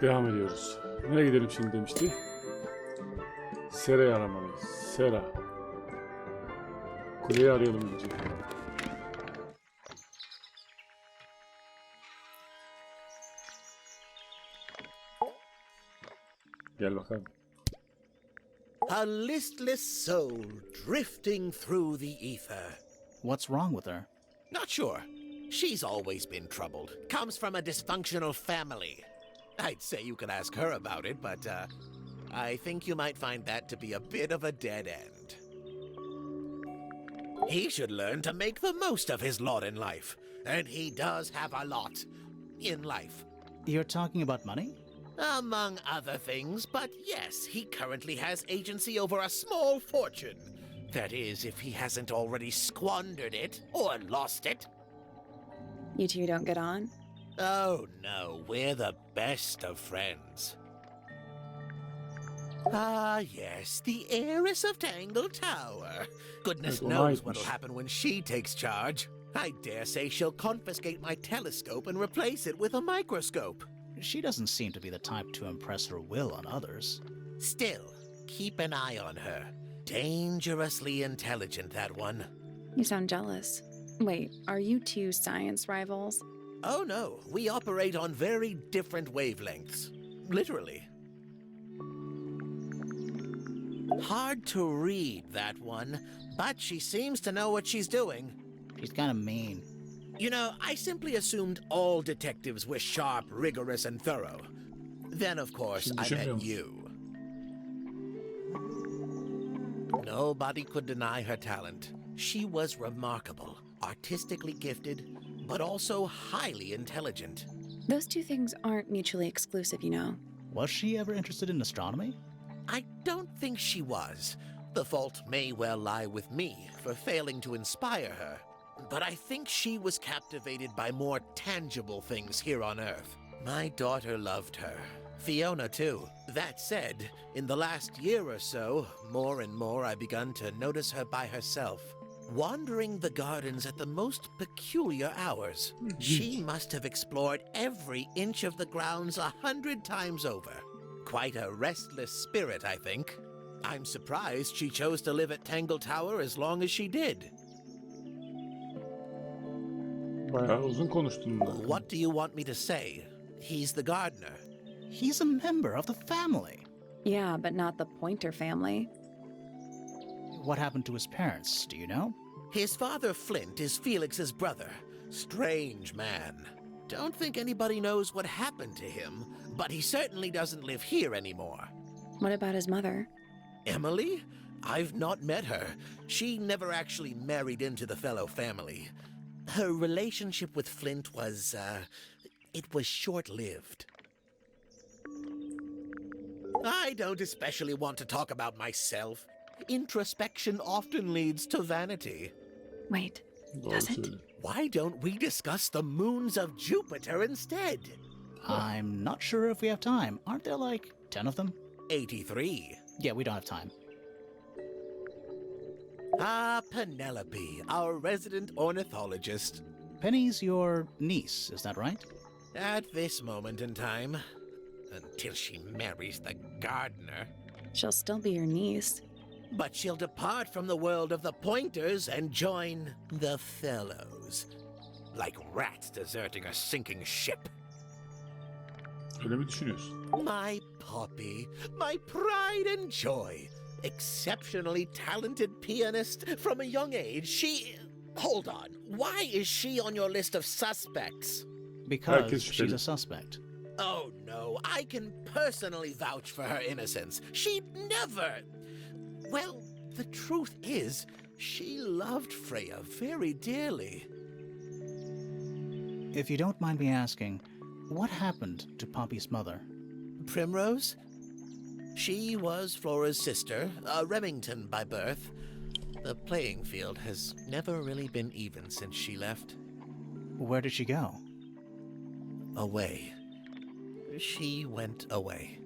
Devam ediyoruz. Nereye gidelim şimdi demişti. Sera'yı aramalıyız. Sera. Kuleyi arayalım önce. Gel bakalım. A listless soul drifting through the ether. What's wrong with her? Not sure. She's always been troubled. Comes from a dysfunctional family. I'd say you could ask her about it, but I think you might find that to be a bit of a dead end. He should learn to make the most of his lot in life. And he does have a lot in life. You're talking about money? Among other things, but yes, he currently has agency over a small fortune. That is, if he hasn't already squandered it or lost it. You two don't get on? Oh no, we're the best of friends. Ah yes, the heiress of Tangle Tower. Goodness knows what'll happen when she takes charge. I dare say she'll confiscate my telescope and replace it with a microscope. She doesn't seem to be the type to impress her will on others. Still, keep an eye on her. Dangerously intelligent, that one. You sound jealous. Wait, are you two science rivals? Oh no, we operate on very different wavelengths. Literally. Hard to read, that one, but she seems to know what she's doing. She's kind of mean. You know, I simply assumed all detectives were sharp, rigorous, and thorough. Then, of course, I met you. Nobody could deny her talent. She was remarkable, artistically gifted, but also highly intelligent. Those two things aren't mutually exclusive, you know. Was she ever interested in astronomy? I don't think she was. The fault may well lie with me for failing to inspire her. But I think she was captivated by more tangible things here on Earth. My daughter loved her. Fiona, too. That said, in the last year or so, more and more I begun to notice her by herself, wandering the gardens at the most peculiar hours. She must have explored every inch of the grounds 100 times over. Quite a restless spirit, I think. I'm surprised she chose to live at Tangle Tower as long as she did. Bayağı uzun konuştun. What do you want me to say? He's the gardener. He's a member of the family. Yeah, but not the Pointer family. What happened to his parents, do you know? His father, Flint, is Felix's brother. Strange man. Don't think anybody knows what happened to him, but he certainly doesn't live here anymore. What about his mother? Emily? I've not met her. She never actually married into the fellow family. Her relationship with Flint was, it was short-lived. I don't especially want to talk about myself. Introspection often leads to vanity. Wait, Doğru does it? söylüyor. Why don't we discuss the moons of Jupiter instead? I'm not sure if we have time. Aren't there like 10 of them? 83. Yeah, we don't have time. Ah, Penelope, our resident ornithologist. Penny's your niece, is that right? At this moment in time, until she marries the gardener. She'll still be your niece. But she'll depart from the world of the Pointers and join the Fellows. Like rats deserting a sinking ship. Öyle mi düşünüyorsun? My puppy, my pride and joy. Exceptionally talented pianist from a young age. She... Hold on. Why is she on your list of suspects? Because she's a suspect. Oh no, I can personally vouch for her innocence. She'd never... Well, the truth is, she loved Freya very dearly. If you don't mind me asking, what happened to Poppy's mother? Primrose? She was Flora's sister, a Remington by birth. The playing field has never really been even since she left. Where did she go? Away. She went away.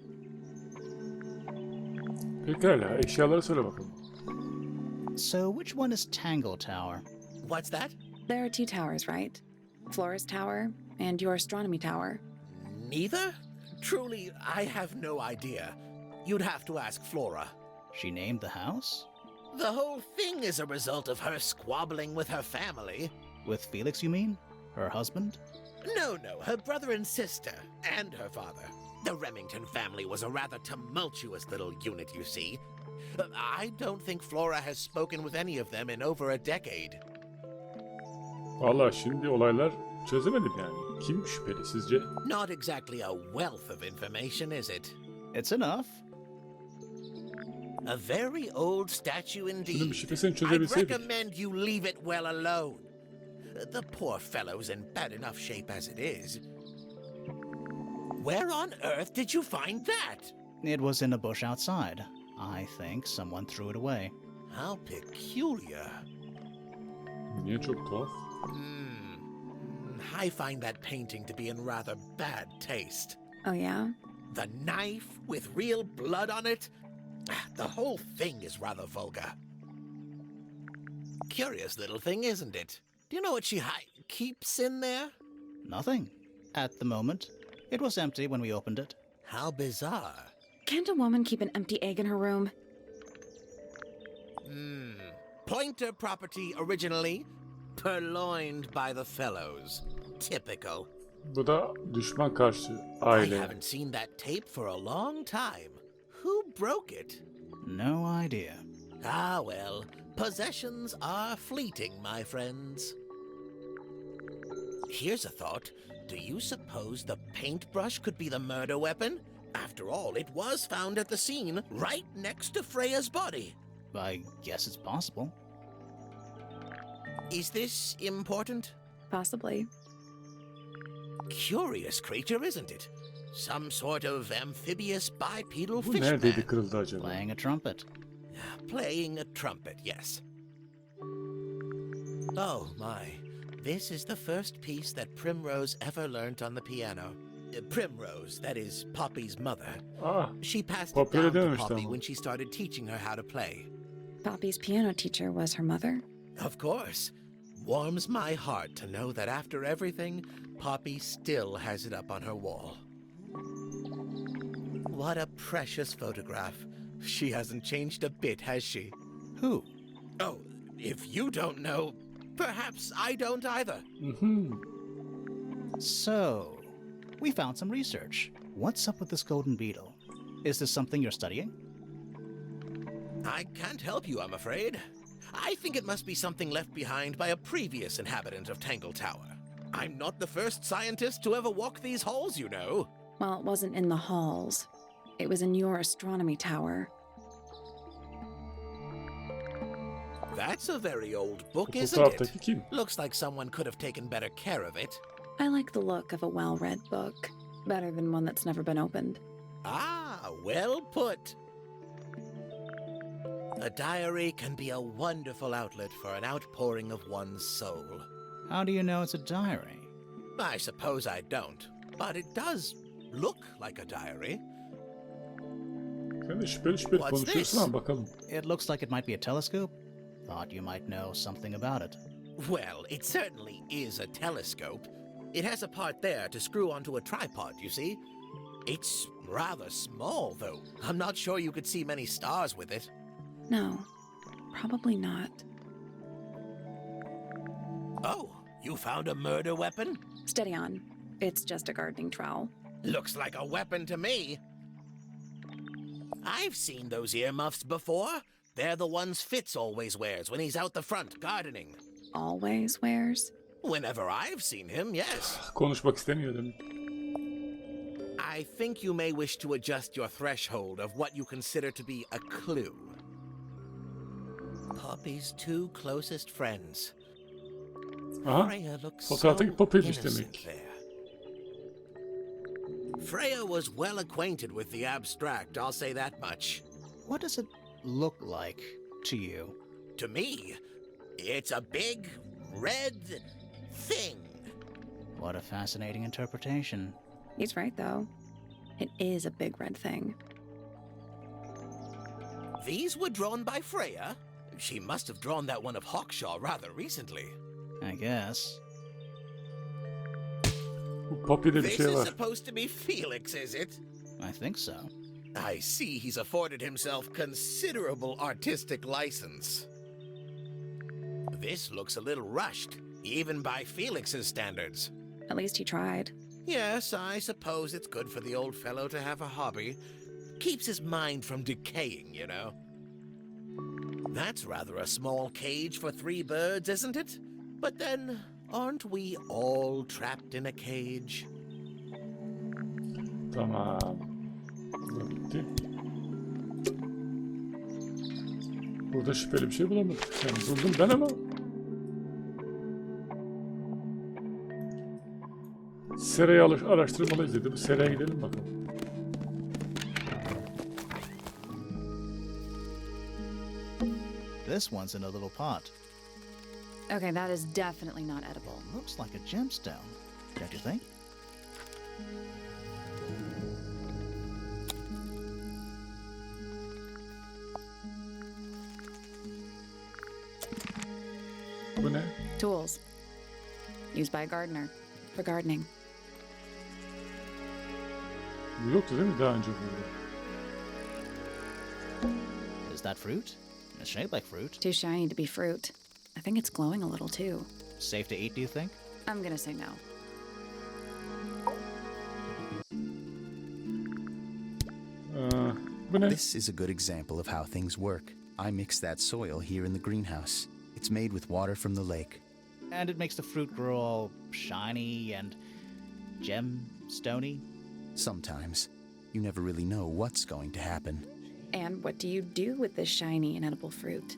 Pekala, eşyaları söyle bakalım. So which one is Tangle Tower? What's that? There are two towers, right? Floras Tower and your astronomy tower. Neither? Truly, I have no idea. You'd have to ask Flora. She named the house? The whole thing is a result of her squabbling with her family. With Felix, you mean? Her husband? No, her brother and sister, and her father. The Remington family was a rather tumultuous little unit, you see. I don't think Flora has spoken with any of them in over a decade. Vallahi şimdi olaylar çözemedim yani. Kim şüpheli sizce? Not exactly a wealth of information, is it? It's enough. A very old statue Şunun bir indeed. şifresini I'd çözebilseydik. recommend you leave it well alone. The poor fellow's in bad enough shape as it is. Where on earth did you find that? It was in a bush outside. I think someone threw it away. How peculiar. Niye çok tuhaf? I find that painting to be in rather bad taste. Oh, yeah? The knife with real blood on it? The whole thing is rather vulgar. Curious little thing, isn't it? Do you know what she keeps in there? Nothing. At the moment. It was empty when we opened it. How bizarre. Can't a woman keep an empty egg in her room? Pointer property originally, purloined by the fellows. Typical. Bu da düşman karşı I aile. haven't seen that tape for a long time. Who broke it? No idea. Ah, well, possessions are fleeting, my friends. Here's a thought. Do you suppose the paintbrush could be the murder weapon? After all, it was found at the scene, right next to Freya's body. I guess it's possible. Is this important? Possibly. Curious creature, isn't it? Some sort of amphibious bipedal Bu fish neredeydi man. kırıldı acaba? Playing a trumpet. Playing a trumpet, yes. Oh, my. This is the first piece that Primrose ever learnt on the piano. Primrose, that is Poppy's mother. Ah, She passed it Poppy'le down to dememişti Poppy ama. when she started teaching her how to play. Poppy's piano teacher was her mother. Of course. Warms my heart to know that after everything, Poppy still has it up on her wall. What a precious photograph. She hasn't changed a bit, has she? Who? Oh, if you don't know, perhaps I don't either. So, we found some research. What's up with this golden beetle? Is this something you're studying? I can't help you, I'm afraid. I think it must be something left behind by a previous inhabitant of Tangle Tower. I'm not the first scientist to ever walk these halls, you know. Well, it wasn't in the halls. It was in your astronomy tower. That's a very old book, Bu isn't it? fotoğraftaki kim? Looks like someone could have taken better care of it. I like the look of a well-read book. Better than one that's never been opened. Ah, well put. A diary can be a wonderful outlet for an outpouring of one's soul. How do you know it's a diary? I suppose I don't, but it does look like a diary. Sen de şüpheli şüpheli What's konuşuyorsun this? ama bakalım. It looks like it might be a telescope. Thought you might know something about it. Well, it certainly is a telescope. It has a part there to screw onto a tripod, you see. It's rather small, though. I'm not sure you could see many stars with it. No, probably not. Oh, you found a murder weapon? Steady on. It's just a gardening trowel. Looks like a weapon to me. I've seen those earmuffs before. They're the ones Fitz always wears when he's out the front gardening. Always wears. Whenever I've seen him, yes. Konuşmak istemiyor demek. I think you may wish to adjust your threshold of what you consider to be a clue. Poppy's two closest friends. Aha. Freya looks Fotoğraftaki so Poppy'miş innocent demek. there. Freya was well acquainted with the abstract, I'll say that much. What does it look like to you? To me, it's a big, red thing. What a fascinating interpretation. He's right, though. It is a big red thing. These were drawn by Freya. She must have drawn that one of Hawkshaw rather recently. I guess. Bu Poppy'de bir This şey is var. supposed to be Felix, is it? I think so. I see he's afforded himself considerable artistic license. This looks a little rushed, even by Felix's standards. At least he tried. Yes, I suppose it's good for the old fellow to have a hobby. Keeps his mind from decaying, you know. That's rather a small cage for 3 birds, isn't it? But then, aren't we all trapped in a cage? Tamam. Bu da bitti. Burada şüpheli bir şey bulamadık. Yani buldum ben ama. Serayı araştırmalıyız dedi. Bu seraya gidelim bakalım. This one's in a little pot. Okay, that is definitely not edible. Looks like a gemstone, don't you think? Bu ne? Tools. Used by a gardener. For gardening. Bu yoktu değil mi daha önce burada? Is that fruit? It's shaped like fruit. Too shiny to be fruit. I think it's glowing a little too. Safe to eat, do you think? I'm gonna say no. Bu ne? This is a good example of how things work. I mix that soil here in the greenhouse. It's made with water from the lake. And it makes the fruit grow all shiny and gemstony. Sometimes, you never really know what's going to happen. And what do you do with this shiny, inedible fruit?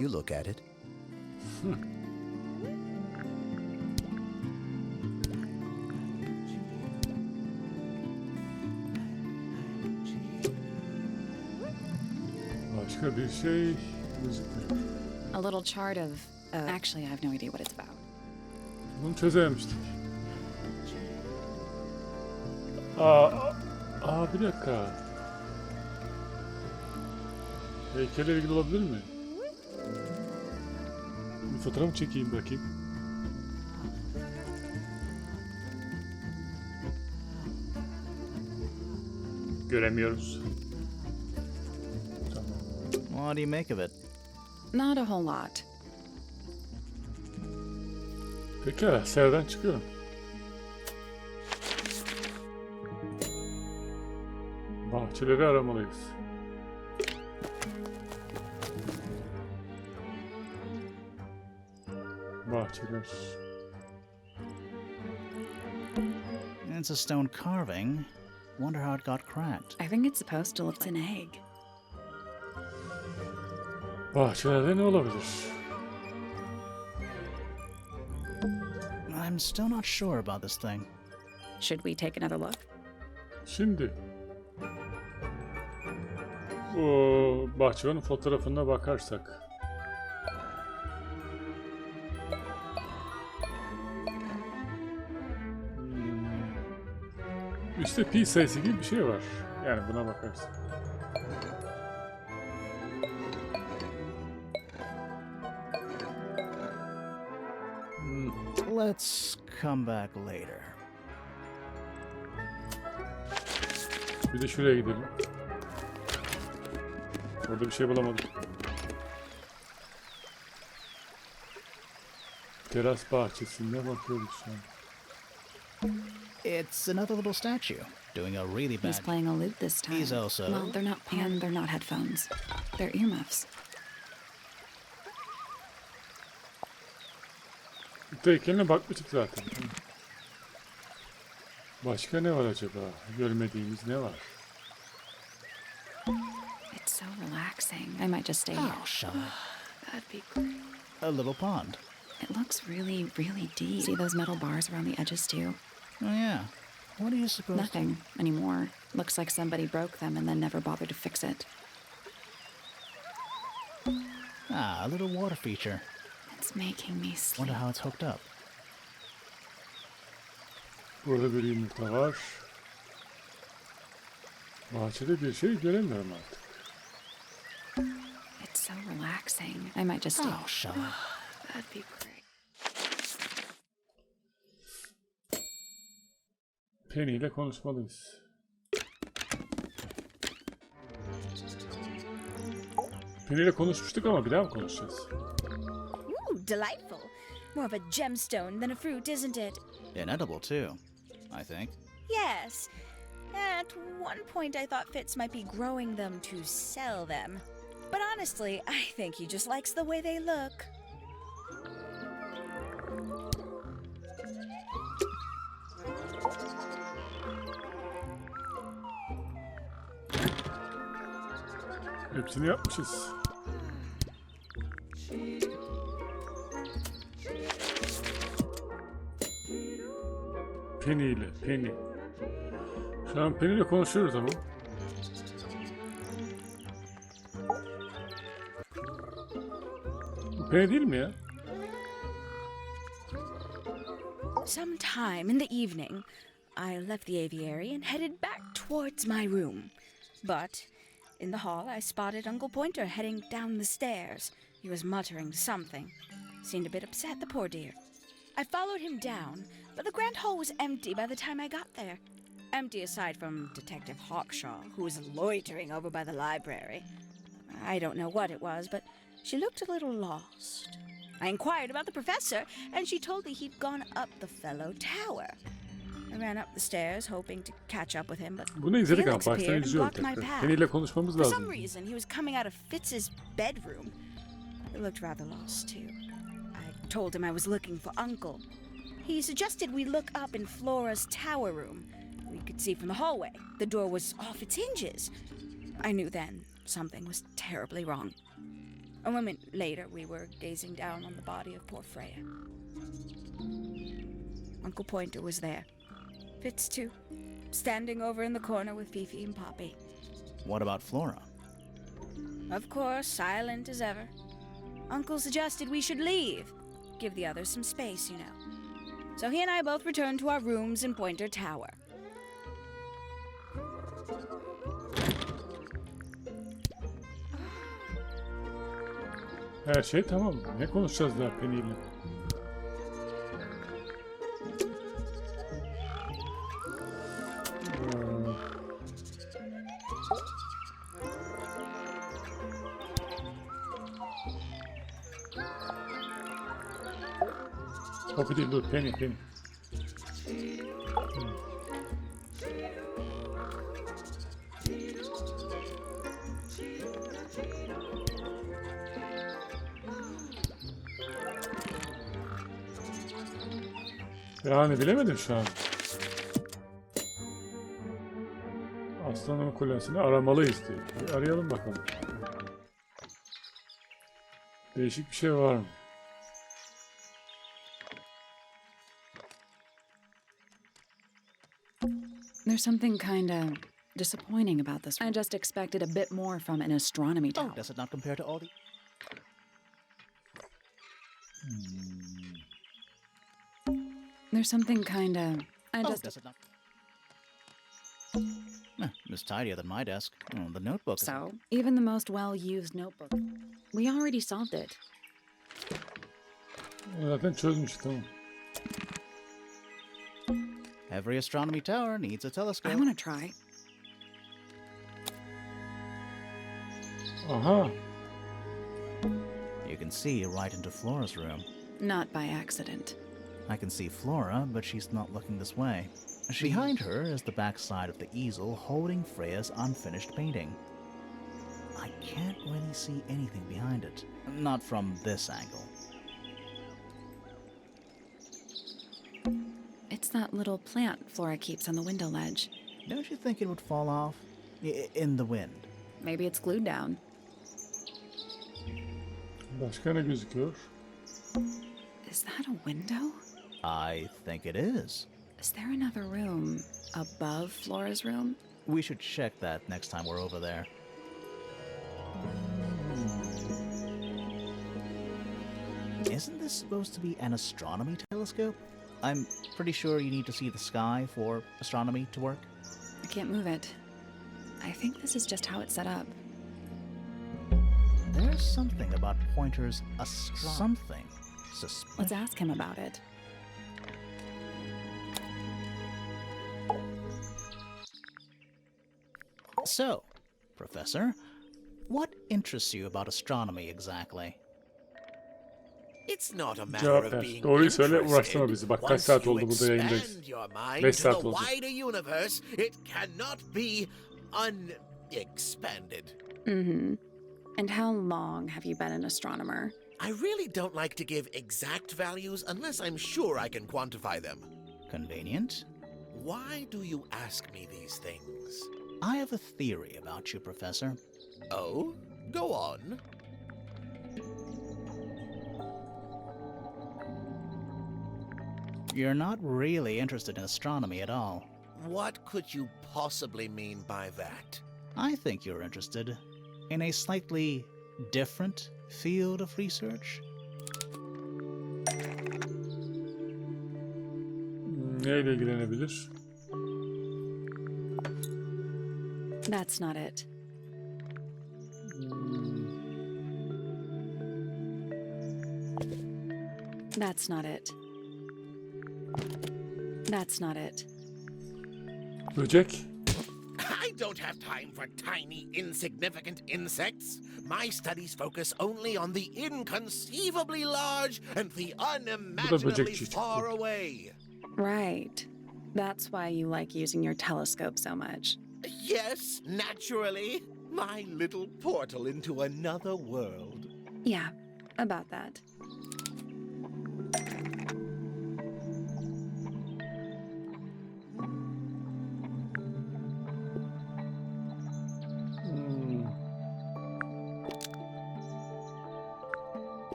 You look at it. Başka bir şey gözükmüyor. A little chart of... actually, I have no idea what it's about. Bunu çözememiştik. Bir dakika. Heykelle ilgili olabilir mi? Bir fotoğraf çekeyim bakayım. Göremiyoruz. What do you make of it? Not a whole lot. Pekala, seriden çıkıyorum. Bahçeleri aramalıyız. Bahçeler. It's a stone carving. Wonder how it got cracked. I think it's supposed to look like an egg. Bahçelerde ne olabilir? I'm still not sure about this thing. Should we take another look? Şimdi o bahçenin fotoğrafına bakarsak üstte pi sayısı gibi bir şey var. Yani buna bakarsak. Let's come back later. Bir de şuraya gidelim. Orada bir şey bulamadım. Teras bahçesinde bakıyoruz şu an. It's another little statue doing a really bad. He's playing a lute this time. He's also. Well, they're not, and they're not headphones. They're earmuffs. Bu heykeline bakmıştık zaten. Başka ne var acaba? Görmediğimiz ne var? It's so relaxing. I might just stay here. Oh, shut up. That'd be great. A little pond. It looks really, really deep. See those metal bars around the edges too? Oh yeah. What do you suppose? Nothing anymore. Looks like somebody broke them and then never bothered to fix it. Ah, a little water feature. It's making me sleep. Wonder how it's hooked up. Burada bir yumurta var. Bahçede bir şey göremiyorum artık. It's so relaxing. I might just stay. Oh, shut up. That'd be great. Penny ile konuşmalıyız. Penny ile konuşmuştuk ama bir daha mı konuşacağız? Ooh, delightful. More of a gemstone than a fruit, isn't it? Inedible, too, I think. Yes. At one point, I thought Fitz might be growing them to sell them. But honestly, I think he just likes the way they look. Hepsini yapmışız. Penny ile, Penny. Şu an Penny ile konuşuyoruz ama. Bu Penny değil mi ya? Sometime in the evening, I left the aviary and headed back towards my room. But in the hall, I spotted Uncle Pointer heading down the stairs. He was muttering something. Seemed a bit upset, the poor dear. I followed him down, but the grand hall was empty by the time I got there. Empty aside from Detective Hawkshaw, who was loitering over by the library. I don't know what it was, but she looked a little lost. I inquired about the professor, and she told me he'd gone up the fellow tower. I ran up the stairs, hoping to catch up with him, but Bunu izledik ama Felix baştan appeared and izliyoruz blocked my tekrar. path. Penny ile konuşmamız For some lazım. reason, he was coming out of Fitz's bedroom. He looked rather lost, too. I told him I was looking for Uncle. He suggested we look up in Floras Tower room. We could see from the hallway. The door was off its hinges. I knew then something was terribly wrong. A moment later, we were gazing down on the body of poor Freya. Uncle Pointer was there. Fitz, too, standing over in the corner with Fifi and Poppy. What about Flora? Of course, silent as ever. Uncle suggested we should leave. Give the others some space, you know. So he and I both returned to our rooms in Pointer Tower. Her şey tamam. Ne konuşacağız daha Penny ile? Poppy değil, dur. Penny, Penny. Yani bilemedim şu an. Aslanın kulesini aramalıyız diyor. Bir arayalım bakalım. Değişik bir şey var mı? There's something kinda disappointing about this. I just expected a bit more from an astronomy tower. Oh, does it not compare to all the... There's something kinda... I Oh, just... does it not... It's tidier than my desk. Oh, the notebook is... So, even the most well-used notebook. We already solved it. Zaten çözmüş, tamam. Every astronomy tower needs a telescope. I want to try. Aha. You can see right into Flora's room. Not by accident. I can see Flora, but she's not looking this way. Behind her is the backside of the easel holding Freya's unfinished painting. I can't really see anything behind it. Not from this angle. It's that little plant Flora keeps on the window ledge. Don't you think it would fall off? In the wind. Maybe it's glued down. Başka ne gözüküyor? Is that a window? I think it is. Is there another room above Flora's room? We should check that next time we're over there. Isn't this supposed to be an astronomy telescope? I'm pretty sure you need to see the sky for astronomy to work. I can't move it. I think this is just how it's set up. There's something about Pointer's something. Let's ask him about it. So, Professor, what interests you about astronomy exactly? It's not a matter Cevap of ver. being Doğruyu söyle, interested. uğraştırma bizi. Bak kaç Once saat you oldu burada yayındayız. expand your mind 5 to saat the oldu. wider universe, it cannot be unexpanded. Mm-hmm. And how long have you been an astronomer? I really don't like to give exact values unless I'm sure I can quantify them. Convenient. Why do you ask me these things? I have a theory about you, Professor. Oh? Go on. You're not really interested in astronomy at all. What could you possibly mean by that? I think you're interested in a slightly different field of research. Neyle ilgilenebilir? That's not it. That's not it. That's not it. Böcek. I don't have time for tiny, insignificant insects. My studies focus only on the inconceivably large and the unimaginably böcekçi çıktı. far away. Right. That's why you like using your telescope so much. Yes, naturally. My little portal into another world. Yeah, about that.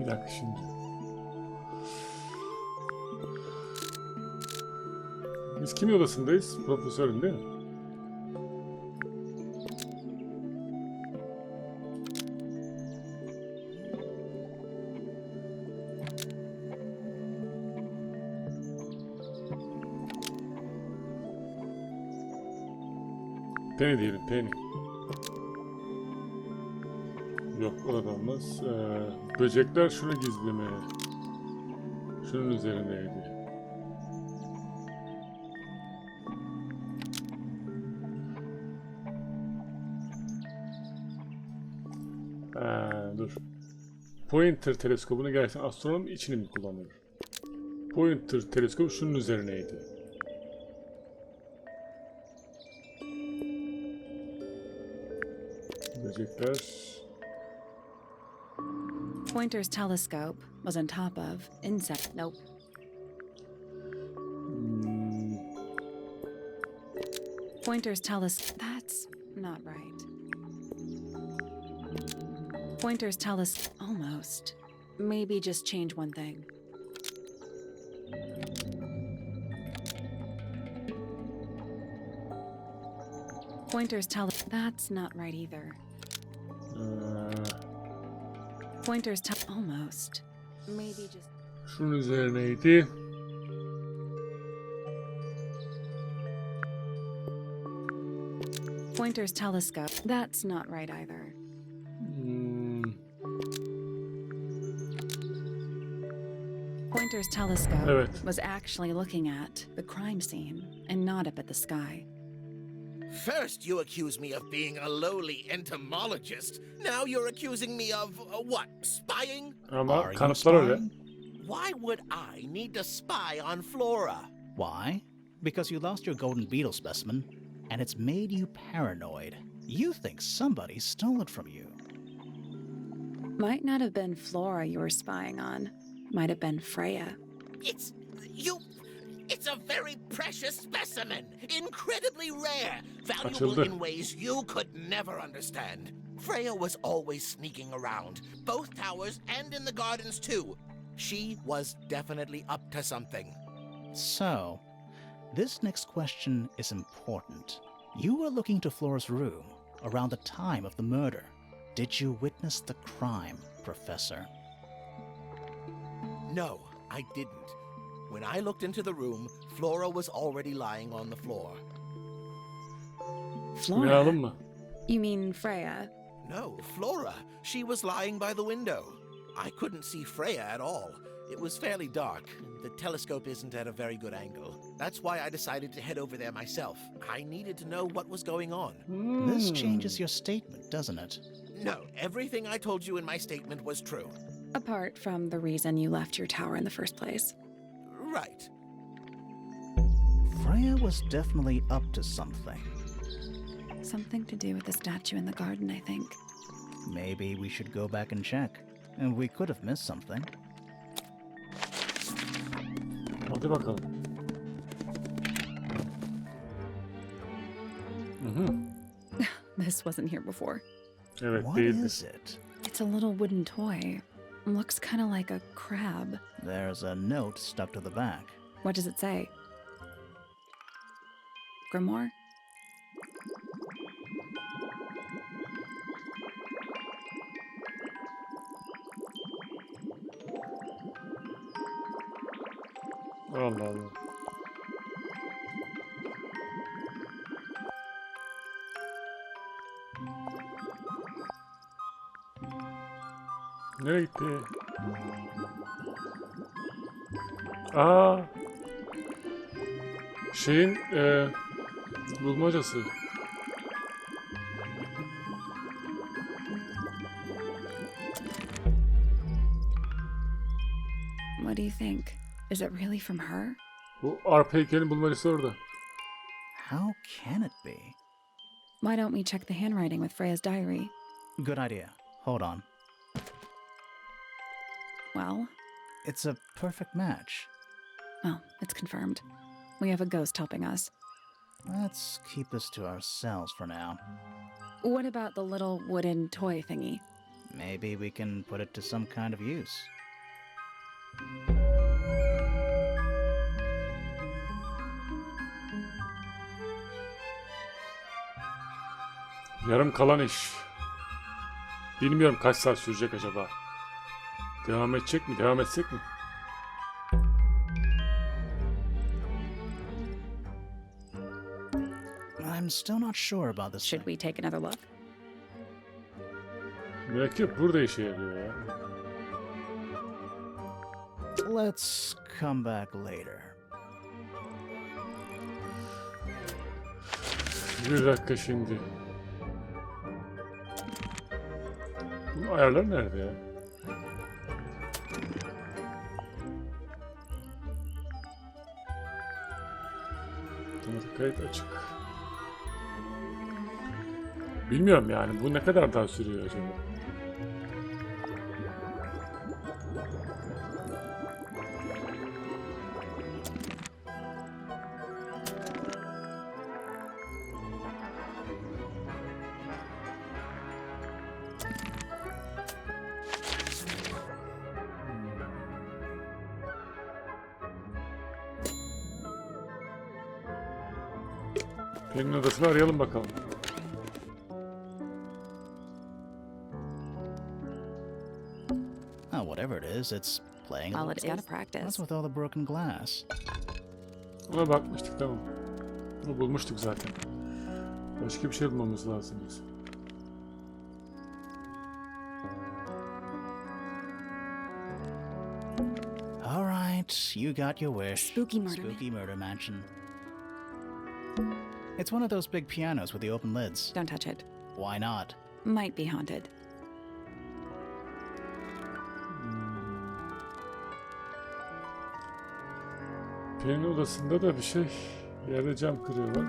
Bir dakika şimdi. Biz kimin odasındayız? Profesörün değil mi? Penny diyelim, Penny. Yok, orada olmaz. Böcekler şunu gizlemeye. Şunun üzerindeydi. Dur. Pointer teleskobunu gerçekten astronom içini mi kullanıyor? Pointer teleskobu şunun üzerineydi. Böcekler. Pointer's telescope was on top of insect. Nope. Pointer's telescope. That's not right. Pointer's telescope. Almost. Maybe just change one thing. Pointer's That's not right either. Pointer's Almost. Maybe just. Şunun üzerineydi. Pointer's telescope. That's not right either. Pointer's telescope Evet. was actually looking at the crime scene and not up at the sky. First, you accuse me of being a lowly entomologist. Now you're accusing me of, what, spying? Ama Are you kanıtlar öyle. spying? Why would I need to spy on Flora? Why? Because you lost your golden beetle specimen, and it's made you paranoid. You think somebody stole it from you. Might not have been Flora you were spying on. Might have been Freya. It's a very precious specimen. Incredibly rare. Valuable Açıldı. in ways you could never understand. Freya was always sneaking around, both towers and in the gardens too. She was definitely up to something. So, this next question is important. You were looking to Flora's room around the time of the murder. Did you witness the crime, Professor? No, I didn't. When I looked into the room, Flora was already lying on the floor. Flora? mı? You mean Freya? No, Flora. She was lying by the window. I couldn't see Freya at all. It was fairly dark. The telescope isn't at a very good angle. That's why I decided to head over there myself. I needed to know what was going on. This changes your statement, doesn't it? No, everything I told you in my statement was true. Apart from the reason you left your tower in the first place. Right. Freya was definitely up to something. Something to do with the statue in the garden, I think. Maybe we should go back and check. And we could have missed something. Hadi bakalım. This wasn't here before. Evet, What değildi. is it? It's a little wooden toy. Looks kind of like a crab. There's a note stuck to the back. What does it say? Grimoire? Allah Allah. Nereye gitti? Aa! Şeyin bulmacası. What do you think? Is it really from her? Bu arpa heykelin bulmacası orada. How can it be? Why don't we check the handwriting with Freya's diary? Good idea. Hold on. Well, It's a perfect match. well, it's confirmed. We have a ghost helping us. Let's keep this to ourselves for now. What about the little wooden toy thingy? Maybe we can put it to some kind of use. Yarım kalan iş. Bilmiyorum kaç saat sürecek acaba. Devam edecek mi? Devam etsek mi? I'm still not sure about this Should thing. we take another look? Mürekkep burada işe yarıyor ya. Let's come back later. Bir dakika şimdi. Bu ayarlar nerede ya? Otomatik kayıt açık. Bilmiyorum yani bu ne kadar daha sürüyor acaba? Pelin odasını arayalım bakalım. Oh, whatever it is, it's playing. Well, it's gotta practice. What's with all the broken glass? Ona bakmıştık tamam. Bunu bulmuştuk zaten. Başka bir şey bulmamız lazım biz. All right, you got your wish. Spooky murder Spooky murder mansion. It's one of those big pianos with the open lids. Don't touch it. Why not? Might be haunted. Pelin odasında da bir şey. Yerde cam kırıyorlar.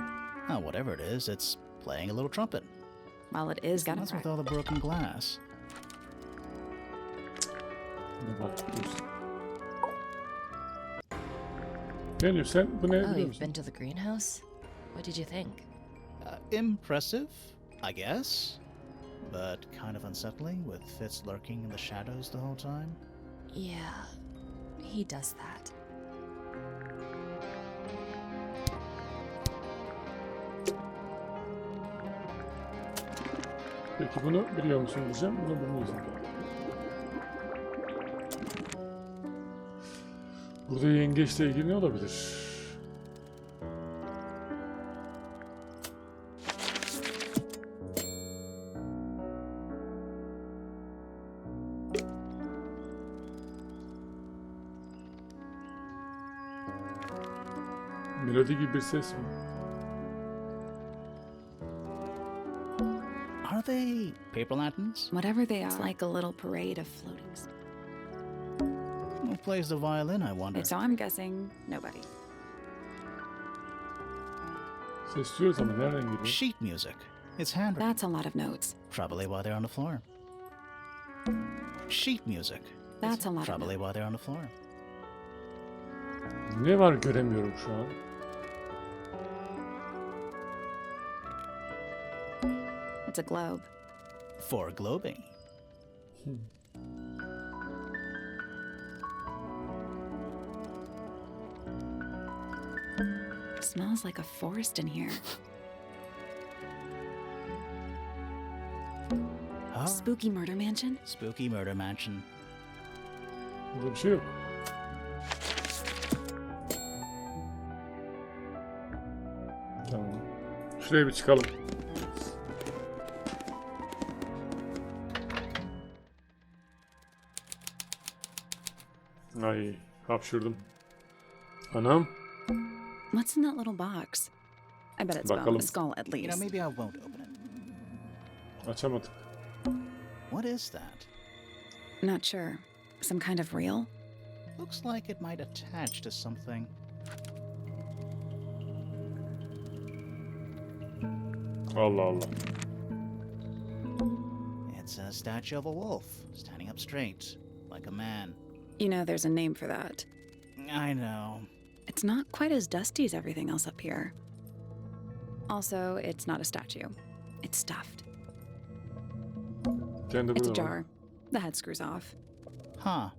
Oh, whatever it is, it's playing a little trumpet. Well, it is gotta What's with practice. all the broken glass? Ne bakıyorsun? Pelin sen bu ne Oh, biliyor you've musun? been to the greenhouse? What did you think? Impressive, I guess. But kind of unsettling with Fitz lurking in the shadows the whole time. Yeah, he does that. Peki bunu biliyor musun diyeceğim. Bunu bilmiyorsun. Burada yengeçle ilgili ne olabilir? Melodi gibi bir ses mi? Are they paper lanterns? Whatever they are, it's like a little parade of floating. Who plays the violin, I wonder? So I'm guessing nobody. Ses duyuyoruz ama nereden geliyor? Sheet music. It's handwritten. That's a lot of notes. Probably while they're on the floor. Sheet music. That's a lot of Probably notes. while they're on the floor. Ne var göremiyorum şu an. It's a globe. For globing. Smells like a forest in here. Oh, Spooky murder mansion? spooky murder mansion. Burada bir şey yok. Tamam. Şuraya bir çıkalım. Ay, hapşırdım. Anam. What's in that little box? I bet it's bone, Bakalım. a skull at You know, least. maybe I won't open it. Açamadık. What is that? Not sure. Some kind of reel? Looks like it might attach to something. Allah Allah. It's a statue of a wolf, standing up straight, like a man. You know, there's a name for that. I know. It's not quite as dusty as everything else up here. Also, it's not a statue. It's stuffed. Kendi It's a burada. jar. The head screws off. Huh.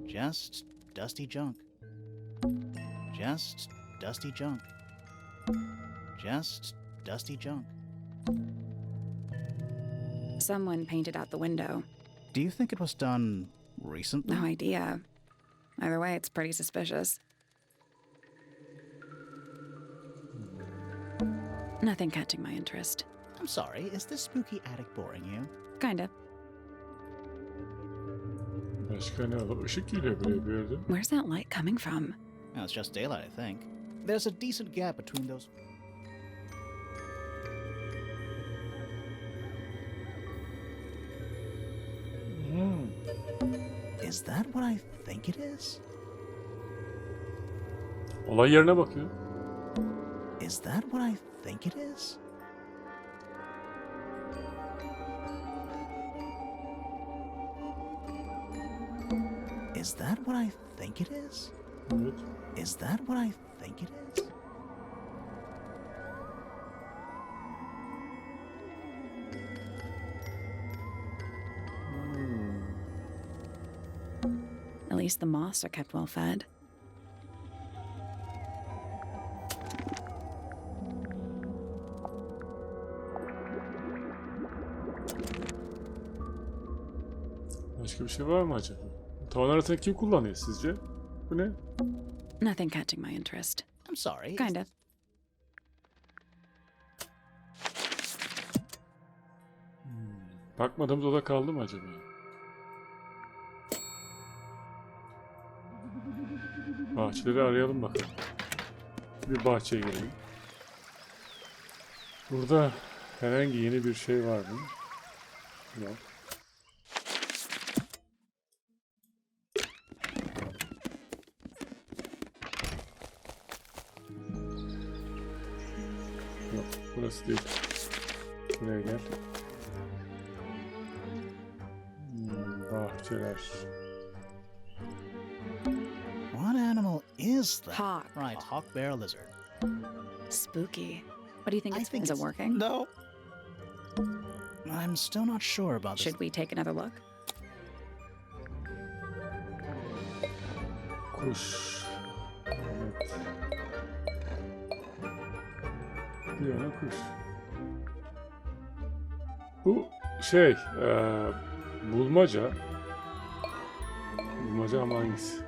Just dusty junk. Just dusty junk. Just dusty junk. Someone painted out the window. Do you think it was done recently? No idea. Either way, it's pretty suspicious. Nothing catching my interest. I'm sorry, is this spooky attic boring you? Kinda. Başka ne var? Işık geliyor buraya bir yerde. Where's that light coming from? Well, it's just daylight, I think. There's a decent gap between those. Is that what I think it is? Olay yerine bakıyor. Is that what I think it is? Is that what I think it is? Evet. Is that what I think it is? At least the moths are kept well fed. Başka bir şey var mı acaba? Tavan arasını kim kullanıyor sizce? Bu ne? Nothing catching my interest. I'm sorry. Kinda. Bakmadığımız oda kaldı mı acaba? Bahçeleri arayalım bakalım. Bir bahçeye girelim. Burada herhangi yeni bir şey var mı? Yok. Yok, burası değil. Buraya gel. Bahçeler. What animal is that? Hawk. Right, hawk, bear, lizard. Spooky. What do you think I it's think Is it it's- working? No. I'm still not sure about this. Should we take another look? Kuş. Evet. Bir yana kuş. Bu şey, bulmaca. Bulmaca ama hangisi?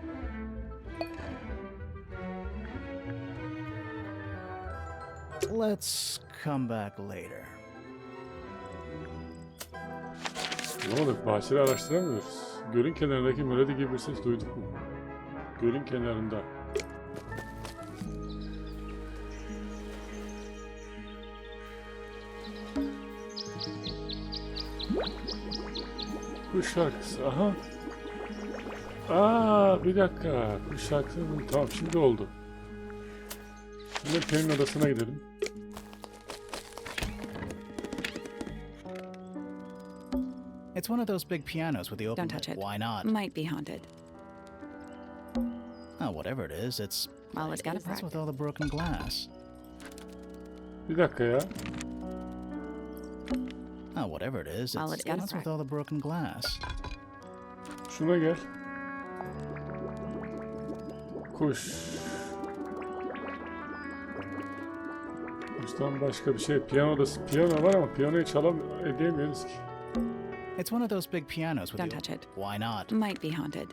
Let's come back later. Ne oldu? Bahçeleri araştıramıyoruz. Gölün kenarındaki melodi gibi bir ses duyduk mu? Gölün kenarında. Kuş şarkısı. Aha. Aa, bir dakika. Kuş şarkısı. Tamam, şimdi oldu. Şimdi Pelin'in odasına gidelim. It's one of those big pianos with the open Don't touch lid. it. Why not? Might be haunted. Oh, whatever it is, it's... Well, it's got a That's crack. with all the broken glass. Bir dakika ya. Oh, whatever it is, Well, it's... it's got a That's with crack. all the broken glass. Şuna gel. Kuş. Kuştan başka bir şey. Piyano var ama piyanoyu edemiyoruz ki. It's one of those big pianos with Don't the... touch it. Why not? Might be haunted.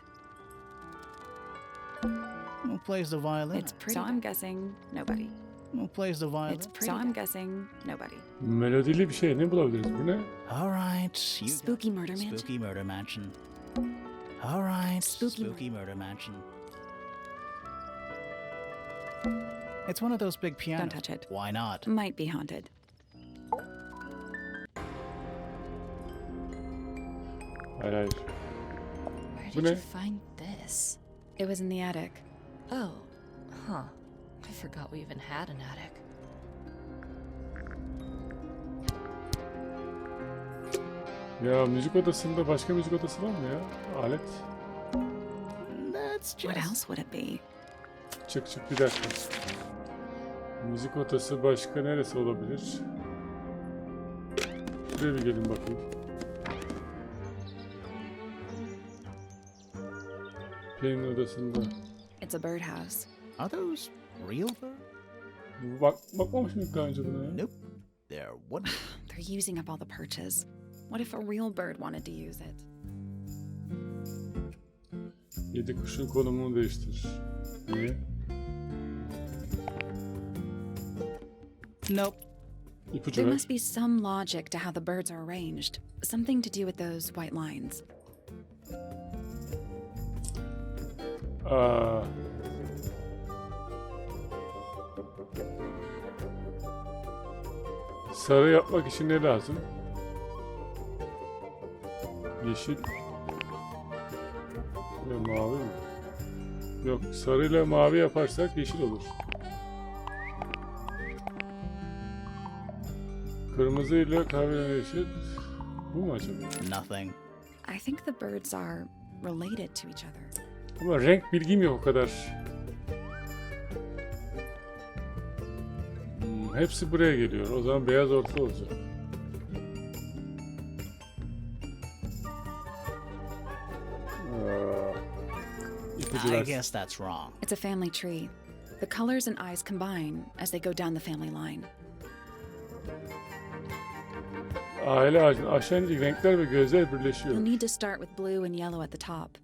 Who plays the violin? It's pretty. So I'm guessing nobody. Who plays the violin? It's pretty. So I'm guessing nobody. Melodili bir şey ne bulabiliriz? Bu ne? All right. You Spooky murder mansion. Spooky murder mansion. All right. Spooky murder mansion. It's one of those big pianos. Don't touch it. Why not? Might be haunted. Hayır hayır. Where Bu did ne? you find this? It was in the attic. Oh, huh. I forgot we even had an attic. Ya müzik odasında başka müzik odası var mı ya? Alet. That's What else would it be? Çık bir dakika. Müzik odası başka neresi olabilir? Şuraya bir gelin bakayım. Pelin odasında. It's a birdhouse. Are those real birds? Bakmamış mıydık daha önce buna ya? Nope. They're wooden. They're using up all the perches. What if a real bird wanted to use it? 7 kuşun konumunu değiştir. Niye? Nope. İpucu There ver. must be some logic to how the birds are arranged. Something to do with those white lines. Aa. Sarı yapmak için ne lazım? Yeşil ve mavi mi? Yok, sarıyla mavi yaparsak yeşil olur. Kırmızı ile kahverengi yeşil. Bu mu acaba? Nothing. I think the birds are related to each other. Ama renk bilgim yok o kadar. Hepsi buraya geliyor. O zaman beyaz orta olacak. İpucu I ver. guess that's wrong. It's a family tree. The colors and eyes combine as they go down the family line. Aile ağacının aşağı inecek renkler ve gözler birleşiyor. You'll need to start with blue and yellow at the top.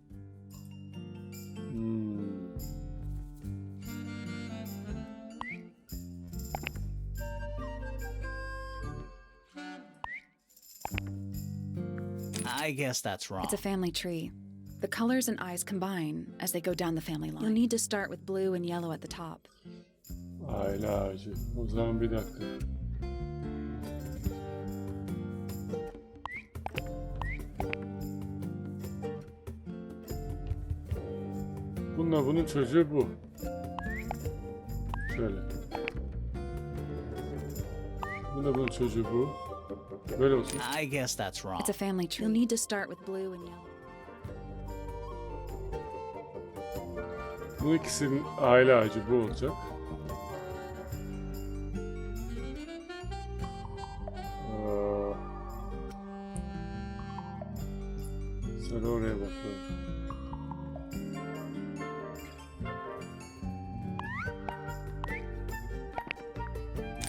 I guess that's wrong. It's a family tree. The colors and eyes combine as they go down the family line. You'll need to start with blue and yellow at the top. Aile ağacı. O zaman bir dakika. Bununla bunun çocuğu bu. Şöyle. Bununla bunun çocuğu bu. Böyle olsun. I guess that's wrong. It's a family tree. You'll need to start with blue and yellow. Bu ikisinin aile ağacı bu olacak. Sarı oraya bakalım.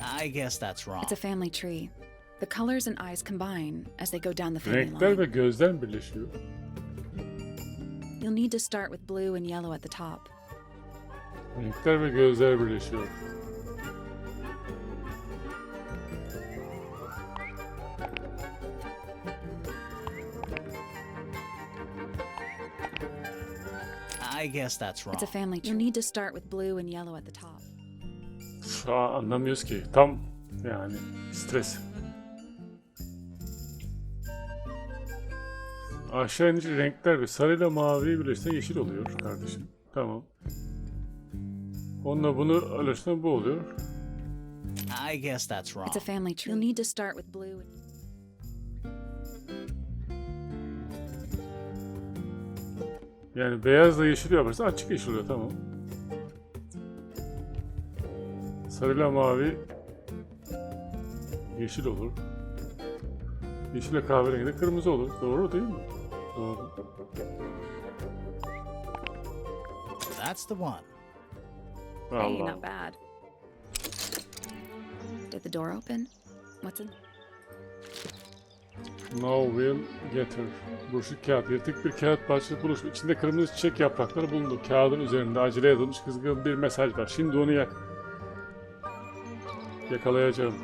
I guess that's wrong. It's a family tree. The colors and eyes combine as they go down the family Renkler line. ve gözler birleşiyor. You'll need to start with blue and yellow at the top. Renkler ve gözler birleşiyor. I guess that's wrong. It's a family tree. You'll need to start with blue and yellow at the top. Anlamıyoruz ki. Tam yani stres. Aşağı inince renkler ve sarıyla maviyi birleştirse yeşil oluyor kardeşim. Tamam. Onunla bunu alırsan bu oluyor. I guess that's wrong. It's a family tree. You'll need to start with blue. Yani beyazla yeşil yaparsan açık yeşil oluyor, tamam. Sarıyla mavi yeşil olur. Yeşille kahverengi de kırmızı olur. Doğru değil mi? Doğru. That's the one. Hey, Allah. not bad. Did the door open? What's in? Now will get her. Buruşuk kağıt. Yırtık bir kağıt parçası buluşmuş. İçinde kırmızı çiçek yaprakları bulundu. Kağıdın üzerinde acele yazılmış kızgın bir mesaj var. Şimdi onu yakalayacağım.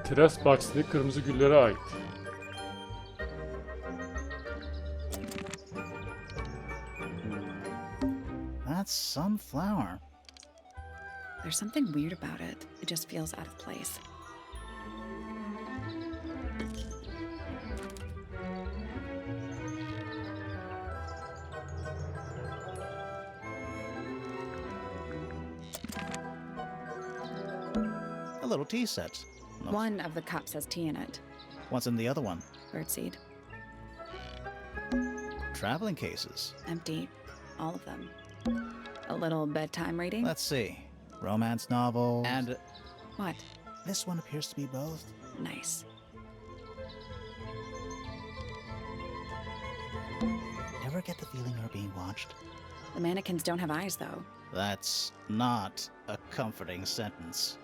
Teras bahçesindeki kırmızı güllere ait. That's some flower. There's something weird about it. It just feels out of place. A little tea set. Looks- One of the cups has tea in it. What's in the other one? Birdseed. Traveling cases. Empty. All of them. A little bedtime reading? Let's see. Romance novels. And What? this one appears to be both. Nice. Ever get the feeling you're being watched? The mannequins don't have eyes, though. That's not a comforting sentence.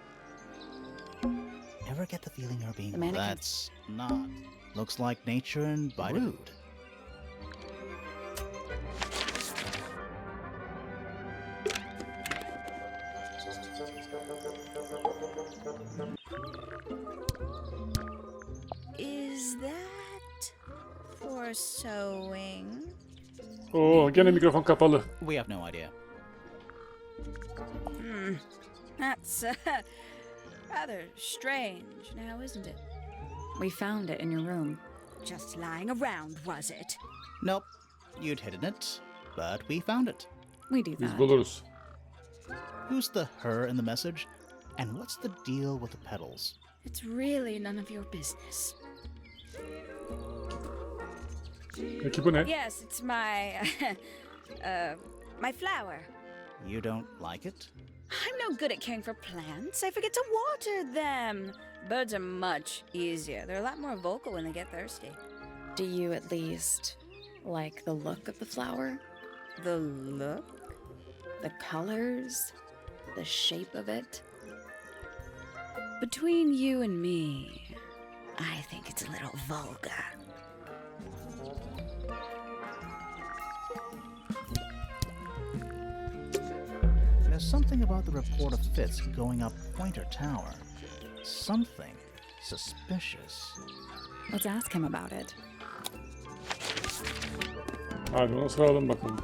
Ever get the feeling you're being The mannequins- That's not. Looks like nature invited. Rude. Is that for sewing? Oo, gene mikrofon kapalı. We have no idea. That's rather strange now, isn't it? We found it in your room. Just lying around, was it? Nope. You'd hidden it, but we found it. We do Biz that. buluruz. Who's the her in the message? And what's the deal with the petals? It's really none of your business. Peki bu ne? Yes, it's my my flower. You don't like it? I'm no good at caring for plants. I forget to water them. Birds are much easier. They're a lot more vocal when they get thirsty. Do you at least like the look of the flower? The look? The colors? The shape of it? Between you and me, I think it's a little vulgar. There's something about the report of Fitz going up Pointer Tower. Something suspicious. let's ask him about it. Hadi onu soralım bakalım.